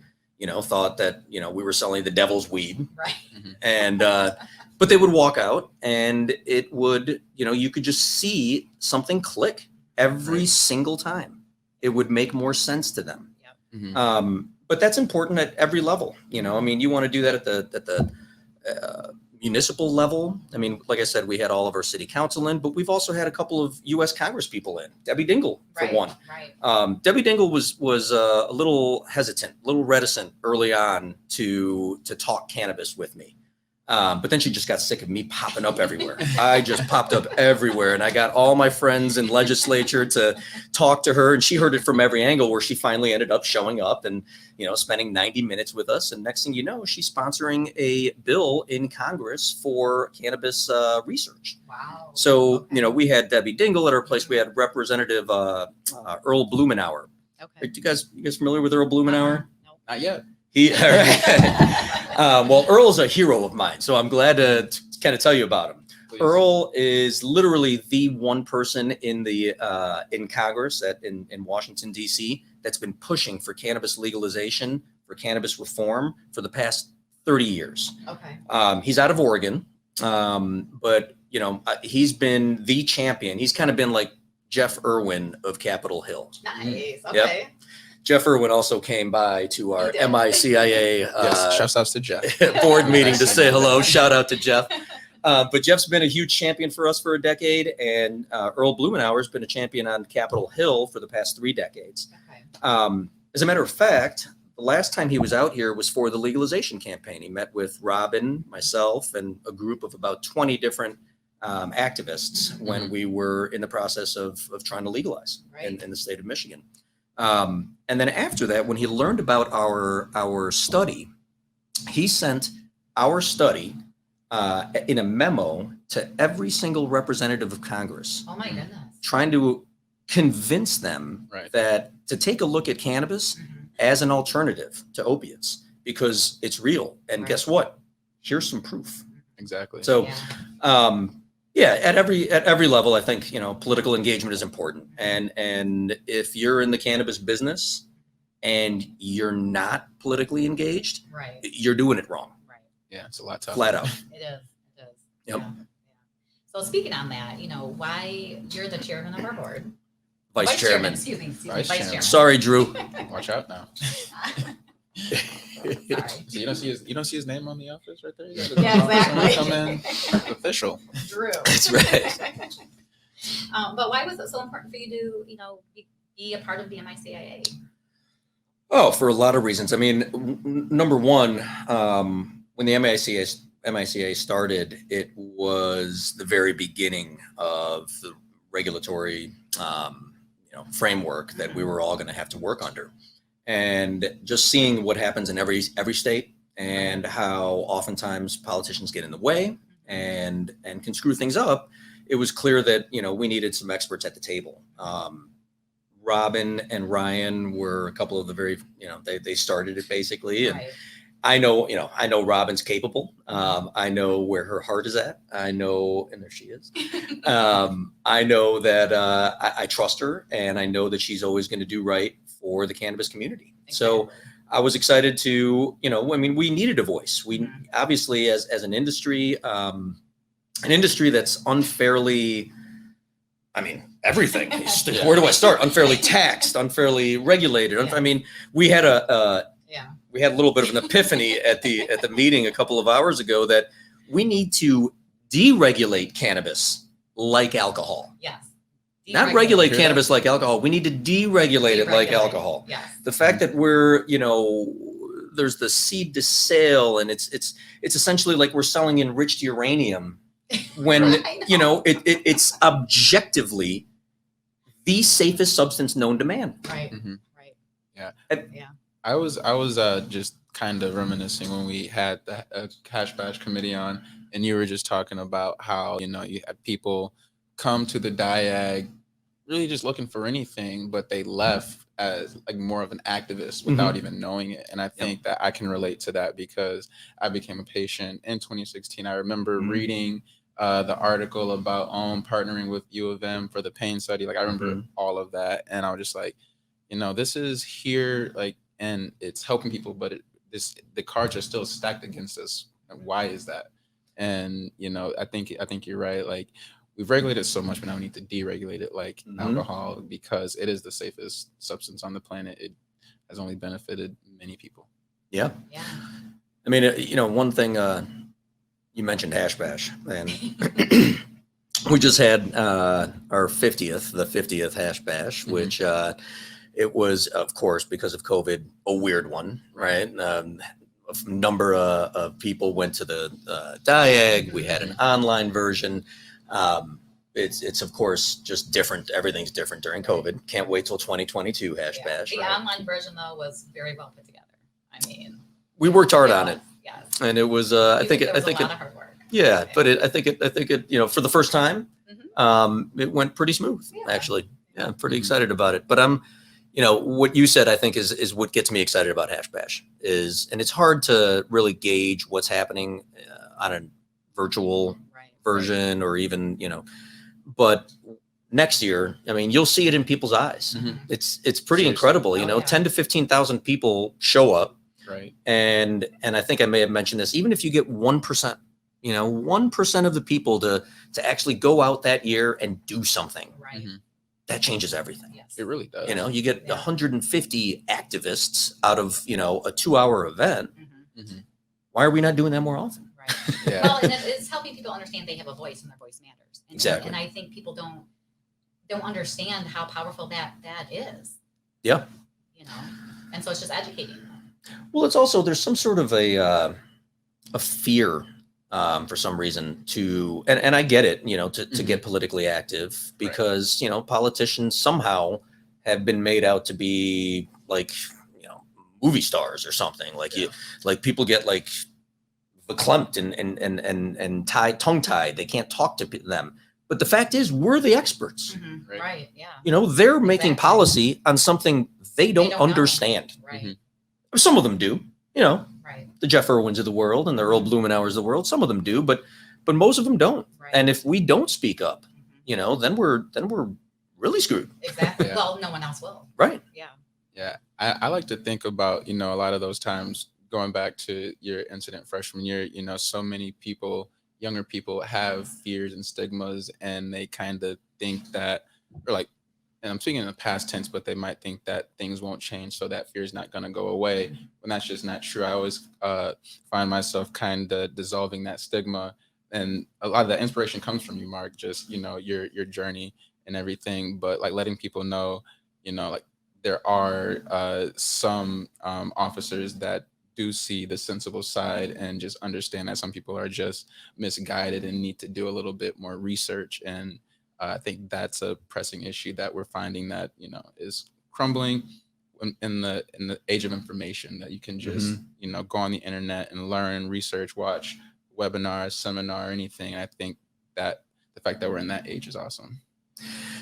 thought that, we were selling the devil's weed. Right. And, but they would walk out and it would, you could just see something click every single time. It would make more sense to them. Yep. But that's important at every level. You know, I mean, you want to do that at the municipal level. I mean, like I said, we had all of our city council in, but we've also had a couple of U.S. Congress people in. Debbie Dingell, for one. Right. Debbie Dingell was a little hesitant, a little reticent early on to talk cannabis with me. But then she just got sick of me popping up everywhere. I just popped up everywhere, and I got all my friends in legislature to talk to her, and she heard it from every angle, where she finally ended up showing up and, you know, spending 90 minutes with us. And next thing you know, she's sponsoring a bill in Congress for cannabis research. Wow. So, Okay. you know, we had Debbie Dingell at our place. We had Representative Earl Blumenauer. Okay. Are you guys familiar with Earl Blumenauer? Nope. Not yet. All right. Well, Earl's a hero of mine, so I'm glad to kind of tell you about him. Please. Earl is literally the one person in the in Congress in Washington, D.C. that's been pushing for cannabis legalization, for cannabis reform for the past 30 years. Okay. He's out of Oregon, but you know, he's been the champion. He's kind of been like Jeff Irwin of Capitol Hill. Nice. Okay. Yep. Jeff Irwin also came by to our MiCIA Yes, shouts out to Jeff. board meeting to say hello. Shout out to Jeff. But Jeff's been a huge champion for us for a decade, and Earl Blumenauer has been a champion on Capitol Hill for the past 3 decades. Okay. As a matter of fact, the last time he was out here was for the legalization campaign. He met with Robin, myself, and a group of about 20 different activists when we were in the process of trying to legalize in the state of Michigan. And then after that, when he learned about our study, he sent our study in a memo to every single representative of Congress, Oh my goodness. trying to convince them that to take a look at cannabis as an alternative to opiates, because it's real. And guess what? Here's some proof. Exactly. So, at every level, I think, you know, political engagement is important. And if you're in the cannabis business and you're not politically engaged, you're doing it wrong. Right. Yeah, it's a lot tougher. Flat out. It is. It is. Yep. Yeah. So speaking on that, you know, why you're the chairman of our board. Vice chairman. Excuse me. Vice Vice chairman. chairman. Sorry, Drew. Watch out now. Sorry. So you don't see his name on the office right there? You gotta Yeah, exactly. Come in official. Drew. That's right. But why was it so important for you to, you know, be a part of the MiCIA? Oh, for a lot of reasons. I mean, number one, when the MiCIA started, it was the very beginning of the regulatory, framework that we were all going to have to work under. And just seeing what happens in every state, and how oftentimes politicians get in the way and can screw things up, it was clear that, you know, we needed some experts at the table. Robin and Ryan were a couple of the very, you know, they started it basically. And I know Robin's capable. I know where her heart is at. I know, and there she is. I know that I trust her, and I know that she's always going to do right for the cannabis community. Exactly. So I was excited to, you know, I mean, we needed a voice. We obviously, as an industry that's unfairly, I mean, everything. Where do I start? Unfairly taxed, unfairly regulated. I mean, we had a little bit of an epiphany at the meeting a couple of hours ago that we need to deregulate cannabis like alcohol. Yes. Not regulate cannabis like alcohol. We need to deregulate it like alcohol. Yes. The fact that we're, you know, there's the seed to sale, and it's essentially like we're selling enriched uranium when you know it's objectively the safest substance known to man. Right. Mhm. Right. Yeah. Yeah. I was just kind of reminiscing when we had the Cash Bash committee on, and you were just talking about how, you know, you had people come to the Diag really just looking for anything, but they left as like more of an activist without even knowing it. And I think that I can relate to that because I became a patient in 2016. I remember reading the article about partnering with U of M for the pain study. Like I remember all of that, and I was just like, you know, this is here, like, and it's helping people, but the cards are still stacked against us. And why is that? And you know, I think you're right. Like we've regulated so much, but now we need to deregulate it like alcohol, because it is the safest substance on the planet. has only benefited many people. Yeah. Yeah. I mean, one thing, you mentioned Hash Bash, and we just had our 50th Hash Bash, which it was, of course, because of COVID, a weird one, right? A number of people went to the Diag. We had an online version. It's of course just different. Everything's different during COVID. Can't wait till 2022 Hash Bash. The online version though was very well put together. I mean, we worked hard on it. Yes. And it was, I think it, a lot of hard work. yeah, but I think it, for the first time, it went pretty smooth, actually. Yeah, I'm pretty excited about it. But what you said, I think is what gets me excited about Hash Bash and it's hard to really gauge what's happening on a virtual version or even, but next year, I mean, you'll see it in people's eyes. It's pretty incredible, 10 to 15,000 people show up. Right. And I think I may have mentioned this, even if you get 1%, 1% of the people to actually go out that year and do something, that changes everything. Yes. It really does. You get 150 activists out of, a 2-hour event. Why are we not doing that more often? Right. Yeah. Well, and it's helping people understand they have a voice and their voice matters. Exactly. And I think people don't understand how powerful that is. Yeah. And so it's just educating them. Well, it's also, there's some sort of a fear for some reason and I get it, to get politically active because, politicians somehow have been made out to be like, movie stars or something. Like people get like verklempt and tongue tied. They can't talk to them. But the fact is, we're the experts. Right. Yeah. They're making policy on something they don't understand. Right. Some of them do, Right. the Jeff Irwins of the world and the Earl Blumenauers of the world. Some of them do, but most of them don't. Right. And if we don't speak up, then we're really screwed. Exactly. Yeah. Well, no one else will. Right. Yeah. Yeah. I like to think about, a lot of those times going back to your incident freshman year, so many people, younger people have fears and stigmas and they kind of think that, or like, and I'm speaking in the past tense, but they might think that things won't change, so that fear is not going to go away. When that's just not true. I always find myself kind of dissolving that stigma, and a lot of that inspiration comes from you, Mark. Just your journey and everything, but like letting people know, like there are some officers that do see the sensible side and just understand that some people are just misguided and need to do a little bit more research. And I think that's a pressing issue that we're finding that, is crumbling in the age of information, that you can just, go on the internet and learn, research, watch webinars, seminar, anything. I think that the fact that we're in that age is awesome.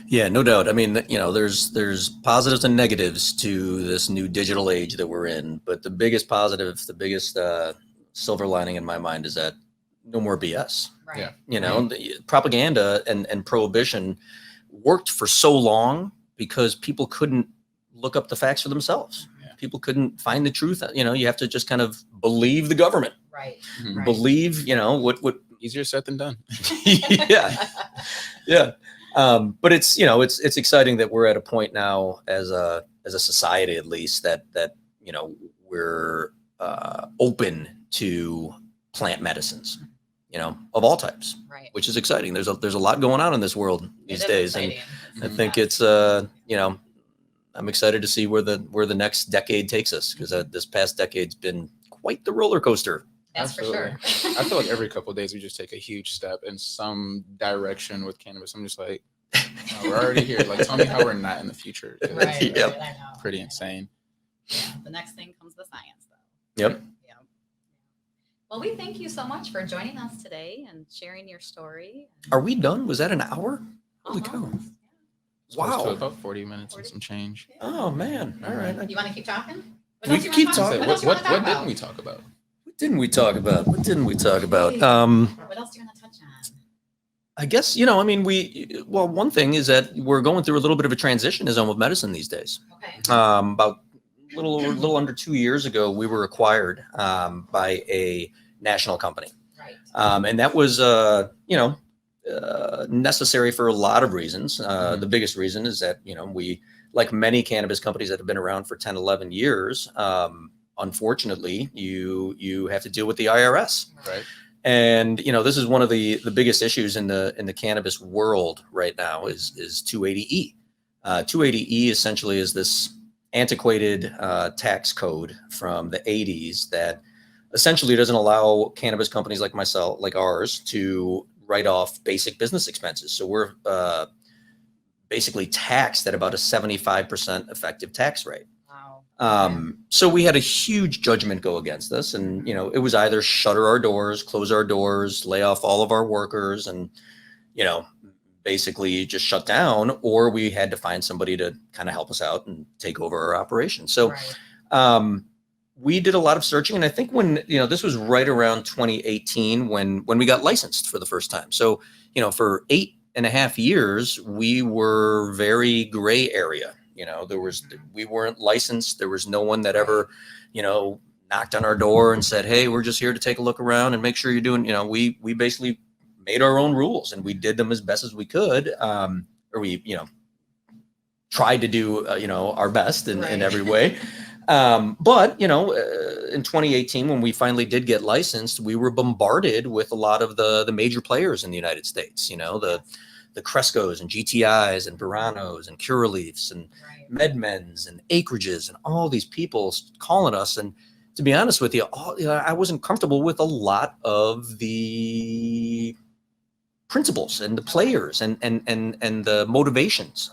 Yeah, no doubt. I mean, there's positives and negatives to this new digital age that we're in. But the biggest positive, the biggest silver lining in my mind is that no more BS. Right. Yeah. The propaganda and prohibition worked for so long because people couldn't look up the facts for themselves. Yeah. People couldn't find the truth. You have to just kind of believe the government. Right. Mm-hmm. Believe, what easier said than done. Yeah. Yeah. But it's exciting that we're at a point now as a society, at least, that we're open to plant medicines, of all types, right. Which is exciting. There's a lot going on in this world these days. Exciting. And I think it's, I'm excited to see where the next decade takes us, because this past decade's been quite the roller coaster. That's Absolutely. for sure. I feel like every couple of days we just take a huge step in some direction with cannabis. I'm just like, we're already here. Like, tell me how we're not in the future. Right. Yep. I know. Pretty insane. Yeah. The next thing comes the science, though. Yep. Yeah. Well, we thank you so much for joining us today and sharing your story. Are we done? Was that an hour? Holy cow. Almost. Wow. So about 40 minutes and some change. Oh, man. All right. You want to keep talking? We can keep talking. What didn't we talk about? What didn't we talk about? What else do you want to touch on? I guess, one thing is that we're going through a little bit of a transition in zone of medicine these days. Okay. About a little under 2 years ago, we were acquired by a national company. Right. And that was, necessary for a lot of reasons. The biggest reason is that, we like many cannabis companies that have been around for 10, 11 years, unfortunately, you have to deal with the IRS. Right. And, this is one of the biggest issues in the cannabis world right now is 280E. 280E essentially is this antiquated tax code from the 80s that essentially doesn't allow cannabis companies like myself, like ours, to write off basic business expenses. So we're basically taxed at about a 75% effective tax rate. Wow. So we had a huge judgment go against us, and it was either shutter our doors, close our doors, lay off all of our workers, and basically just shut down, or we had to find somebody to kind of help us out and take over our operation. So we did a lot of searching, and I think when this was right around 2018 when we got licensed for the first time. So for 8.5 years we were very gray area. We weren't licensed. There was no one that ever knocked on our door and said, hey, we're just here to take a look around and make sure you're doing, we basically made our own rules, and we did them as best as we could. Or we tried to do our best in every way. But in 2018, when we finally did get licensed, we were bombarded with a lot of the major players in the United States. The Crescos and GTIs and Veranos and Curaleafs and MedMens and Acreages and all these people calling us. And to be honest with you, I wasn't comfortable with a lot of the principles and the players and the motivations.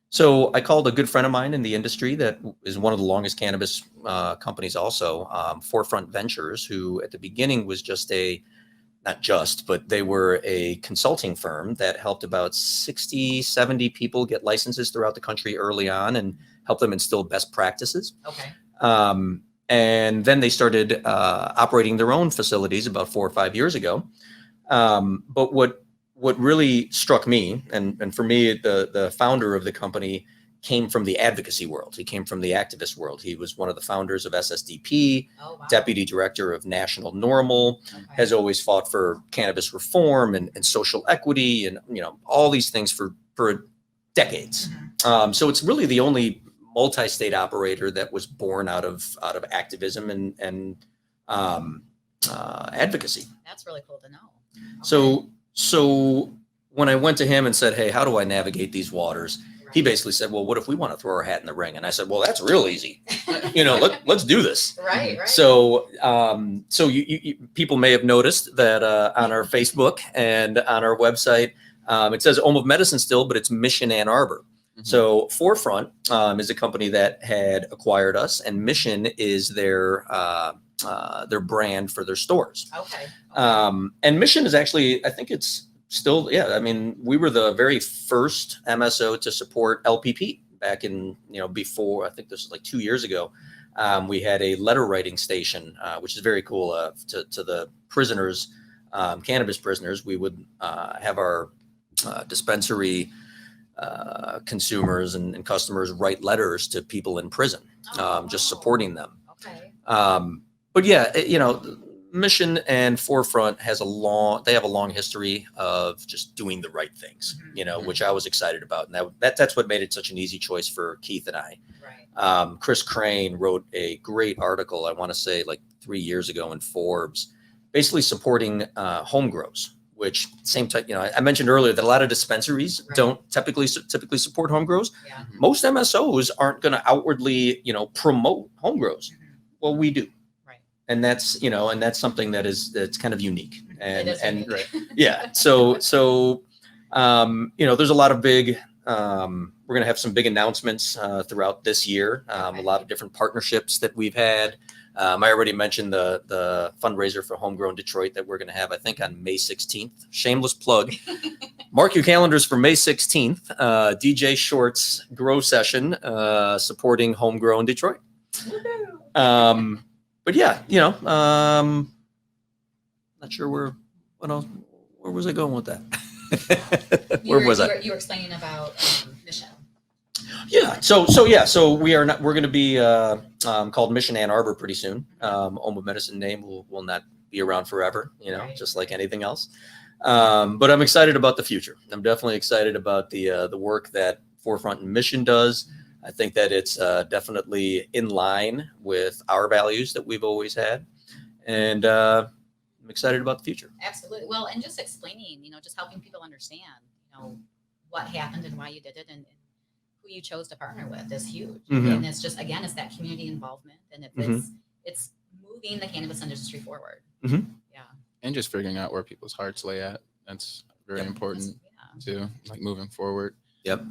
So I called a good friend of mine in the industry that is one of the longest cannabis companies also, Forefront Ventures, who at the beginning was but they were a consulting firm that helped about 60, 70 people get licenses throughout the country early on and helped them instill best practices. Okay. And then they started operating their own facilities about 4 or 5 years ago. But what really struck me, and for me, the founder of the company came from the advocacy world. He came from the activist world. He was one of the founders of SSDP, deputy director of National Normal, has always fought for cannabis reform and social equity and all these things for decades. So it's really the only multi-state operator that was born out of activism and advocacy. That's really cool to know. So when I went to him and said, hey, how do I navigate these waters? He basically said, well, what if we want to throw our hat in the ring? And I said, well, that's real easy. Let's do this. Right. So you people may have noticed that on our Facebook and on our website, it says Home of Medicine still, but it's Mission Ann Arbor. So Forefront is a company that had acquired us, and Mission is their brand for their stores. And Mission is actually, I think it's still, we were the very first MSO to support LPP back in, before, I think this was like 2 years ago. We had a letter writing station, which is very cool to the prisoners, cannabis prisoners. We would have our dispensary consumers and customers write letters to people in prison, just supporting them. But yeah, Mission and Forefront have a long history of just doing the right things, which I was excited about. And that's what made it such an easy choice for Keith and I. Chris Crane wrote a great article, I want to say like 3 years ago in Forbes, basically supporting home grows, which same type, I mentioned earlier that a lot of dispensaries don't typically support home grows. Most MSOs aren't going to outwardly, promote home grows. Well, we do. And that's, and that's something that's kind of unique. And yeah, so there's a lot of big, we're going to have some big announcements throughout this year. A lot of different partnerships that we've had. I already mentioned the fundraiser for Homegrown Detroit that we're going to have, I think, on May 16th. Shameless plug. Mark your calendars for May 16th. DJ Short's Grow Session supporting Homegrown Detroit. But yeah, not sure where was I going with that? You were explaining about Mission. Yeah. So we're going to be called Mission Ann Arbor pretty soon. Home of Medicine name will not be around forever, just like anything else. But I'm excited about the future. I'm definitely excited about the work that Forefront and mission does. I think that it's definitely in line with our values that we've always had. And I'm excited about the future. Absolutely. Well, and just explaining, just helping people understand, what happened and why you did it, and who you chose to partner with is huge. Mm-hmm. And it's just, again, it's that community involvement, and it's moving the cannabis industry forward. Mm-hmm. Yeah. And just figuring out where people's hearts lay at. That's very important too, like moving forward. Yep.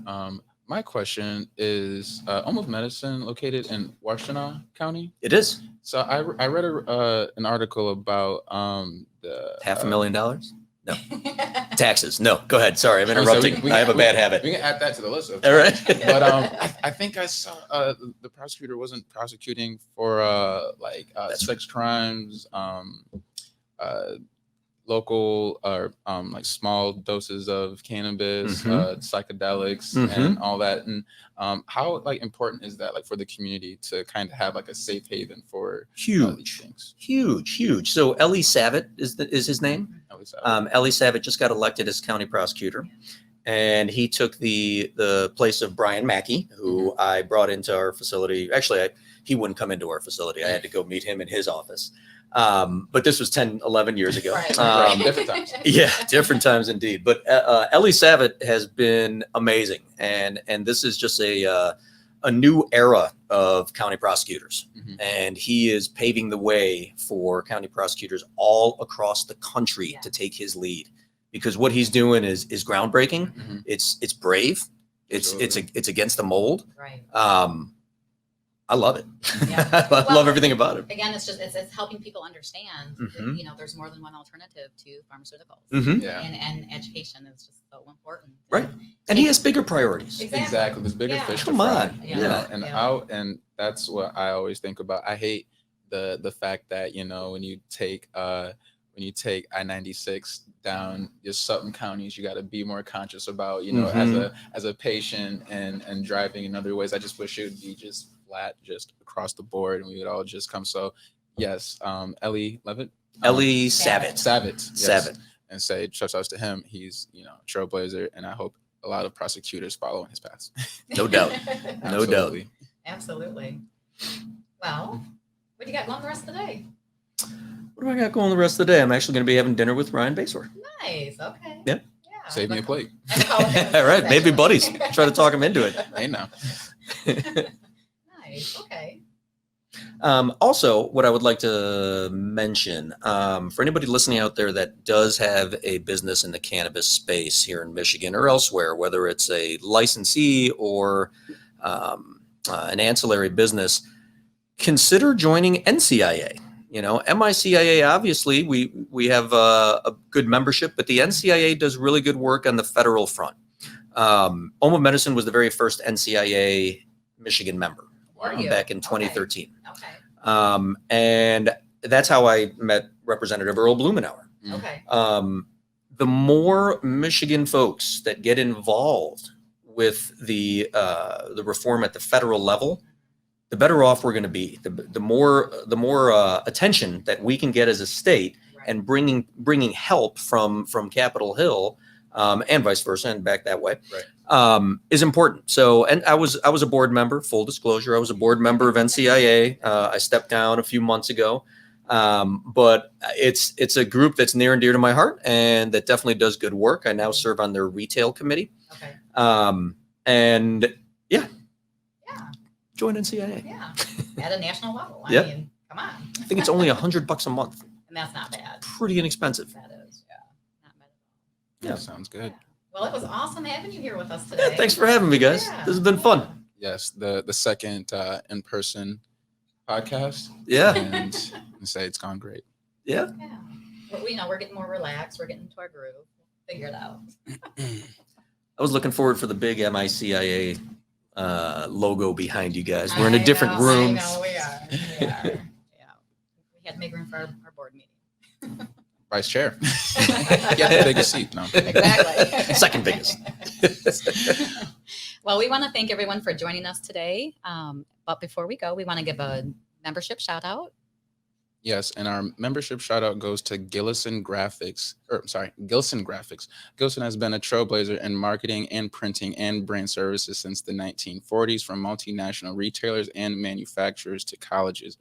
My question is, Home of Medicine located in Washtenaw County? It is. So I read an article about the $500,000. No. Taxes. No. Go ahead. Sorry, I'm interrupting. I have a bad habit. We can add that to the list. All right. But I think I saw the prosecutor wasn't prosecuting for sex crimes, local or like small doses of cannabis, psychedelics, and all that. And how like important is that, like, for the community to kind of have like a safe haven for these things? Huge. So Ellie Savitt is his name. Ellie Savitt just got elected as county prosecutor, and he took the place of Brian Mackey, who I brought into our facility. Actually, he wouldn't come into our facility. I had to go meet him in his office. But this was 10, 11 years ago. Right. Different times. Yeah, different times indeed. But Ellie Savitt has been amazing. And this is just a new era of county prosecutors. And he is paving the way for county prosecutors all across the country to take his lead. Because what he's doing is groundbreaking. It's brave. It's against the mold. Right. I love it. Yeah. I love everything about it. Again, it's helping people understand that, there's more than one alternative to pharmaceuticals. And education is just so important. Right. And he has bigger priorities. Exactly. There's bigger fish to Come fry. on. And that's what I always think about. I hate the fact that, when you take I-96 down just certain counties, you got to be more conscious about, as a patient and driving in other ways. I just wish it would be just flat, just across the board, and we would all just come. So yes, Ellie Savitt. Savitt. And say shout outs to him. He's trailblazer, and I hope a lot of prosecutors follow in his path. No doubt. No doubt. Absolutely. Well, what do you got going the rest of the day? What do I got going the rest of the day? I'm actually going to be having dinner with Ryan Basor. Nice. Okay. Yep. Yeah. Save me a plate. All right. Maybe buddies. Try to talk him into it. Hey, now. Nice. Okay. Also, what I would like to mention, for anybody listening out there that does have a business in the cannabis space here in Michigan or elsewhere, whether it's a licensee or an ancillary business, consider joining NCIA. MiCIA, obviously, we have a good membership, but the NCIA does really good work on the federal front. Home of Medicine was the very first NCIA Michigan member back in 2013. Okay. And that's how I met Representative Earl Blumenauer. Okay. The more Michigan folks that get involved with the reform at the federal level, the better off we're going to be. The more attention that we can get as a state, and bringing help from Capitol Hill, and vice versa, and back that way, is important. So, and I was a board member. Full disclosure, I was a board member of NCIA. I stepped down a few months ago, but it's a group that's near and dear to my heart, and that definitely does good work. I now serve on their retail committee. Okay. And join NCIA. Yeah. At a national level. I mean, come on. I think it's only $100 a month. And that's not bad. Pretty inexpensive. That is, not bad at all. Yeah, sounds good. Well, it was awesome having you here with us today. Yeah, thanks for having me, guys. Yeah. This has been fun. Yes, the second in-person podcast. Yeah. And say it's gone great. Yeah. Yeah. But we're getting more relaxed. We're getting into our groove. We'll figure it out. I was looking forward for the big MiCIA logo behind you guys. We're in a different room. I know, we are. Yeah. We had to make room for our board meeting. Vice chair. Get the biggest seat. No. Exactly. Second biggest. Well, we want to thank everyone for joining us today. But before we go, we want to give a membership shout out. Yes, and our membership shout out goes to Gillison Graphics, Gilson Graphics. Gilson has been a trailblazer in marketing and printing and brand services since the 1940s, from multinational retailers and manufacturers to colleges,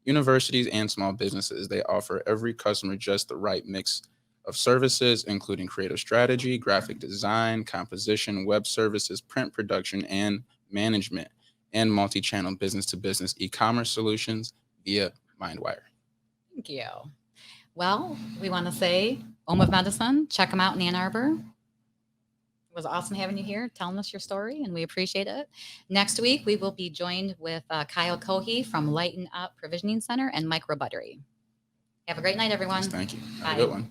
universities, and small businesses. They offer every customer just the right mix of services, including creative strategy, graphic design, composition, web services, print production, and management, and multi-channel business-to-business e-commerce solutions via Mindwire. Thank you. Well, we want to say Home of Medicine, check them out in Ann Arbor. It was awesome having you here, telling us your story, and we appreciate it. Next week, we will be joined with Kyle Cohey from Lighten Up Provisioning Center and Mike Robuttery. Have a great night, everyone. Thank you. Have Bye. a good one.